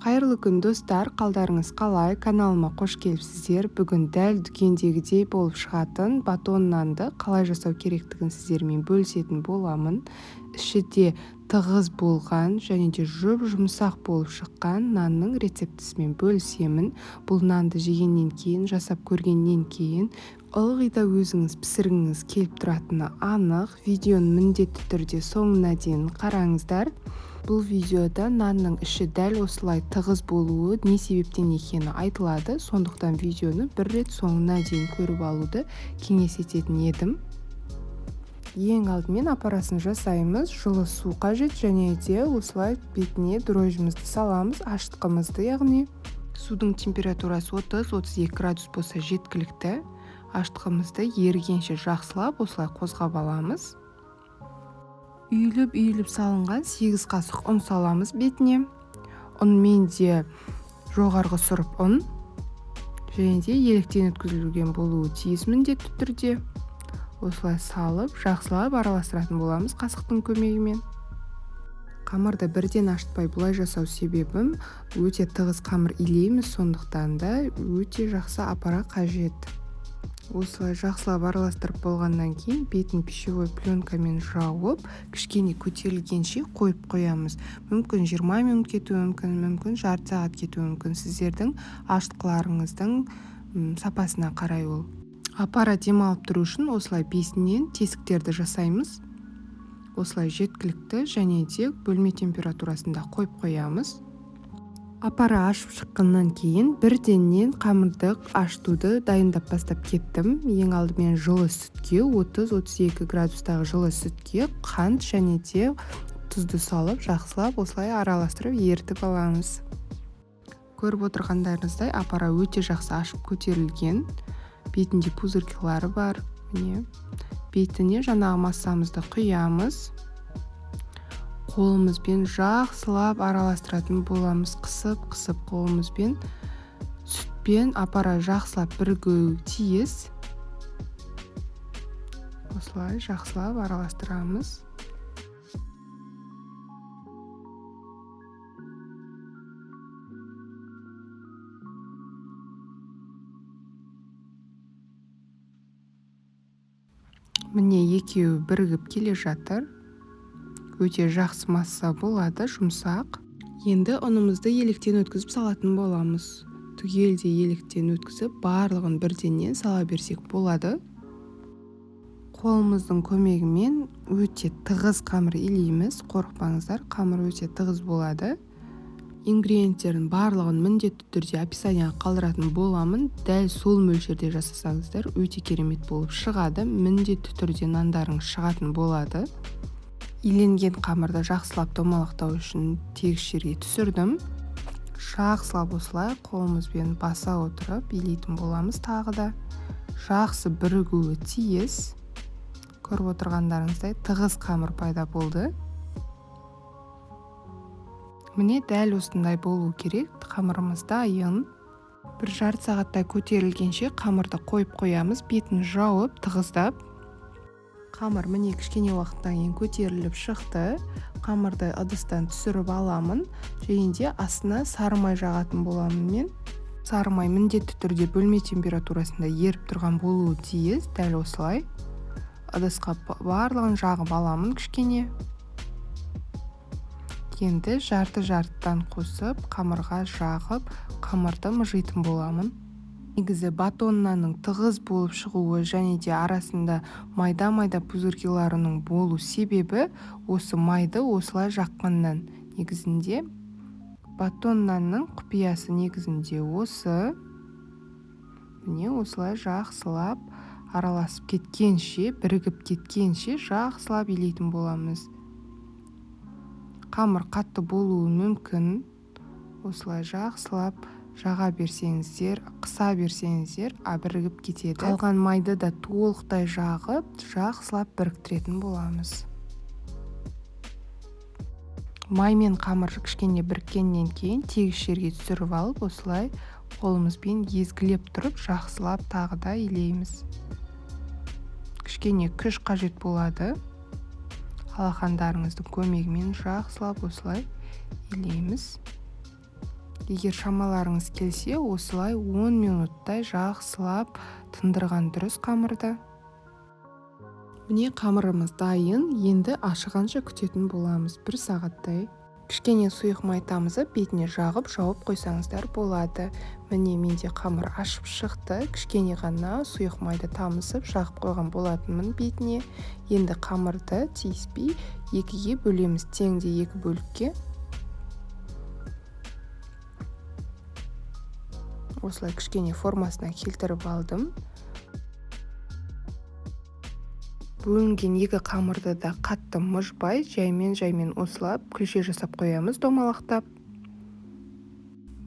Қайырлы күн достар, қалдарыңыз қалай? Каналыма қош келіпсіздер. Бүгін дәл дүкендегідей болып шығатын батон нанды қалай жасау керектігін сіздермен бөлісетін боламын. Іші де тығыз болған және де жұмсақ болып шыққан нанның рецептісімен бөлісемін. Бұл нанды жегеннен кейін, жасап көргеннен кейін ылғи да өзіңіз пісіргіңіз келіп тұратыны анық. Видеоны міндетті түрде соңына дейін қараңыздар. Бұл видеода нанның іші дәл осылай тығыз болуы не себептен екені айтылады. Сондықтан видеоны бір рет соңына дейін көріп алуды кеңес ететін едім. Ең алдымен апарасын жасаймыз. Жылы су қажет және де осылай бетіне дрожжімізді саламыз, ашытқымызды, яғни судың температурасы 30-32 градус болса жеткілікті. Ашытқымызды ерігенше жақсылап осылай қозғап аламыз. Үйіліп салынған 8 қасық ұн саламыз бетіне. Ұнмен де жоғарғы сұрып ұн және де електен өткізілген болуы тиіс міндетті түрде. Осылай салып, жақсылап араластыратын боламыз қасықтың көмегімен. Қамырды бірден ашытпай бұлай жасау себебім өте тығыз қамыр илейміз, сондықтан да өте жақсы аппарат қажет. Осылай жақсылап араластырып болғаннан кейін бетін пищевой пленкамен жауып, кішкене көтерілгенше қойып қоямыз. Мүмкін 20 минут кетуі мүмкін, жарты сағат кетуі мүмкін. Сіздердің ашытқыларыңыздың сапасына қарай ол. Аппарат демалып тұру үшін осылай бесінен тесіктерді жасаймыз. Осылай жеткілікті және де бөлме температурасында қойып қоямыз. Аппара ашып шыққаннан кейін бірденнен қамырды ашытуды дайындап бастап кеттім. Ең алдымен жылы сүтке, 30-32 градустағы жылы сүтке қант және де тұзды салып, жақсылап осылай араластырып ерітіп аламыз. Көріп отырғандарыңыздай аппара өте жақсы ашып көтерілген. Бетінде пузырькалары бар. Бетіне жаңағы массамызды құямыз. Қолымызбен жақсылап араластыратын боламыз. Қысып қолымызбен сүтпен аппара жақсылап бірігуі тиіс. Осылай жақсылап араластырамыз. Міне екеуі бірігіп келе жатыр. Өте жақсы масса болады, жұмсақ. Енді ұнымызды електен өткізіп салатын боламыз. Түгелде електен өткізіп, барлығын бірденнен сала берсек болады. Қолымыздың көмегімен өте тығыз қамыр илейміз. Қорықпаңыздар, қамыр өте тығыз болады. Ингредиенттердің барлығын міндетті түрде описанияға қалдыратын боламын. Дәл сол мөлшерде жасасаңыздар өте керемет болып шығады. Міндетті түрде нандарың шығатын болады. Иленген қамырды жақсылап домалақтау үшін тегіс жерге түсірдім. Жақсылап осылай қолымызбен баса отырып илейтін боламыз тағы да. Жақсы бірігуі тиіс. Көріп отырғандарыңыздай тығыз қамыр пайда болды. Міне дәл осындай болу керек. Қамырымыз дайын. Бір жарты сағаттай көтерілгенше қамырды қойып қоямыз. Бетін жауып, тығыздап. Қамыр міне кішкене уақыттан кейін көтеріліп шықты. Қамырды ыдыстан түсіріп аламын. Және де астына сары май жағатын боламын мен. Сары май міндетті түрде бөлме температурасында еріп тұрған болуы тиіс. Дәл осылай. Ыдысқа барлығын жағып аламын кішкене. Енді жарты-жартыдан қосып, қамырға жағып, қамырды мұжитын боламын. Негізі батон нанның тығыз болып шығуы және де арасында майда пузырькаларының болу себебі осы майды осылай жаққаннан. Негізінде батон нанның құпиясы негізінде осы. Міне осылай жақсылап араласып кеткенше, бірігіп кеткенше жақсылап илейтін боламыз. Қамыр қатты болуы мүмкін. Осылай жақсылап жаға берсеңіздер, қыса берсеңіздер, бірігіп кетеді. Қалған майды да толықтай жағып, жақсылап біріктіретін боламыз. Май мен қамыр кішкене біріккеннен кейін тегіс жерге түсіріп алып, осылай қолымызбен езгілеп тұрып, жақсылап тағы да илейміз. Кішкене күш қажет болады. Алақандарыңыздың көмегімен жақсылап осылай илейміз. Егер шамаларыңыз келсе, осылай 10 минуттай жақсылап тындырған дұрыс қамырды. Міне қамырымыз дайын, енді ашығанша күтетін боламыз 1 сағаттай. Кішкене сұйық май тамызып, бетіне жағып, жауып қойсаңыздар болады. Міне менде қамыр ашып шықты, кішкене ғана сұйық майды тамызып, жағып қойған болатынмын бетіне. Енді қамырды тиіспей 2-ге бөлеміз, теңде 2 бөлікке. Осылай кішкене формасына келтіріп алдым. Бөлінген 2 қамырды да қатты мұжбай, жаймен осылап күлше жасап қоямыз домалақтап.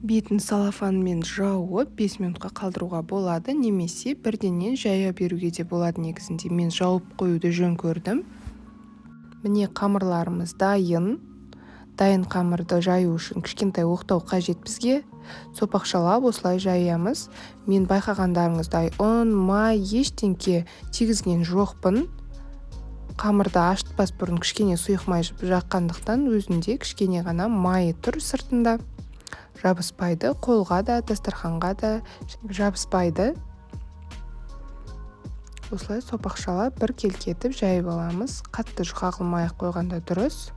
Бетін салафанмен жауып 5 минутқа қалдыруға болады, немесе бірденен жая беруге де болады негізінде. Мен жауып қоюды жөн көрдім. Міне қамырларымыз дайын. Дайын қамырды жаю үшін кішкентай оқтау қажет бізге. Сопақшалап осылай жаямыз. Мен байқағандарыңыздай ұн, май, ештеңке тигізген жоқпын. Қамырды ашытпас бұрын кішкене сұйық май жаққандықтан өзінде кішкене ғана майы тұр сыртында. Жабыспайды, қолға да, дастарханға да жабыспайды. Осылай сопақшалап бір келкетіп жайып аламыз. Қатты қағылмай қойғанда дұрыс.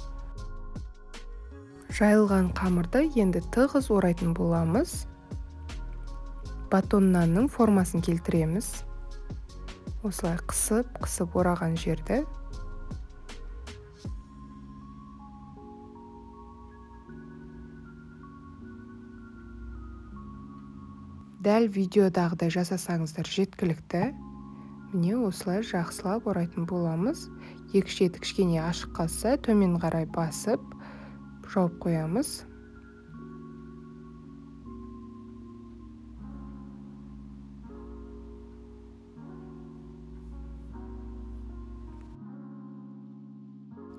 Жайылған қамырды енді тығыз орайтын боламыз. Батон нанның формасын келтіреміз. Осылай қысып ораған жерді. Дәл видеодағыдай жасасаңыздар жеткілікті. Міне осылай жақсылап орайтын боламыз. Екі шеті кішкене ашық қалса, төмен қарай басып, жауып қоямыз.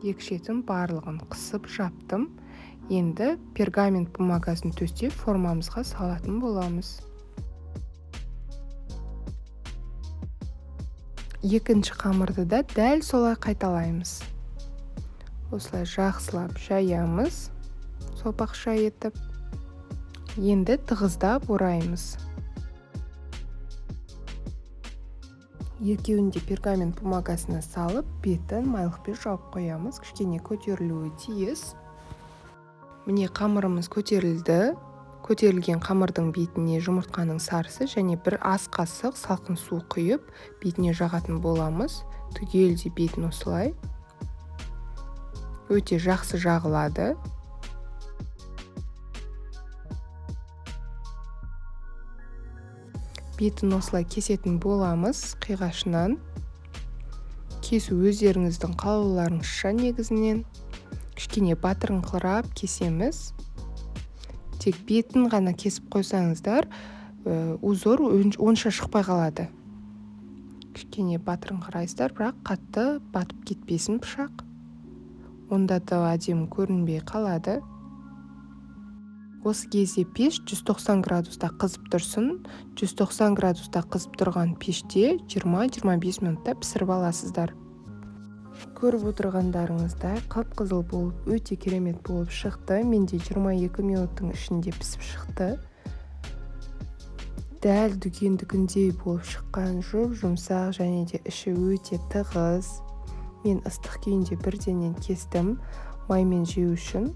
Екі шетін барлығын қысып жаптым. Енді пергамент бумагасын төстеп формамызға салатын боламыз. Екінші қамырды да дәл солай қайталаймыз. Осылай жақсылап жаямыз, сопақша етіп. Енді тығыздап ораймыз. Екеуінде пергамент бумагасына салып, бетін майлықпен жауып қоямыз. Кішкене көтерілуі тиіс. Міне қамырымыз көтерілді. Көтерілген қамырдың бетіне жұмыртқаның сарысы және бір ас қасық салқын су құйып, бетіне жағатын боламыз. Түгелде бетін осылай. Өте жақсы жағылады. Бетін осылай кесетін боламыз қиғашынан. Кесу өздеріңіздің қалауларыңызша негізінен. Кішкене батырыңқырап кесеміз. Тек бетін ғана кесіп қойсаңыздар, узор онша шықпай қалады. Кішкене батырыңқырайсыздар, бірақ қатты батып кетпесін пышақ. Онда да әдемі көрінбей қалады. Осы кезде пеш 190 градуста қызып тұрсын. 190 градуста қызып тұрған пеште 20-25 минутта пісіріп аласыздар. Көріп отырғандарыңыздай қып-қызыл болып, өте керемет болып шықты. Менде 22 минуттың ішінде пісіп шықты. Дәл дүкендігіндей болып шыққан, жұмсақ және де іші өте тығыз. Мен ыстық күйінде бірденен кестім, маймен жеу үшін.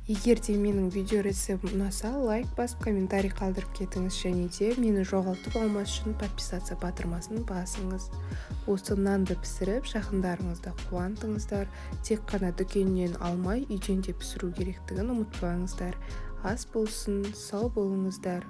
Егер де менің видео рецептім ұнаса, лайк басып, комментарий қалдырып кетіңіз, және де мені жоғалтып алмас үшін подписация батырмасын басыңыз. Осы нанды пісіріп, жақындарыңызды қуантыңыздар. Тек қана дүкеннен алмай, үйден де пісіру керектігін ұмытпаңыздар. Ас болсын, сау болыңыздар.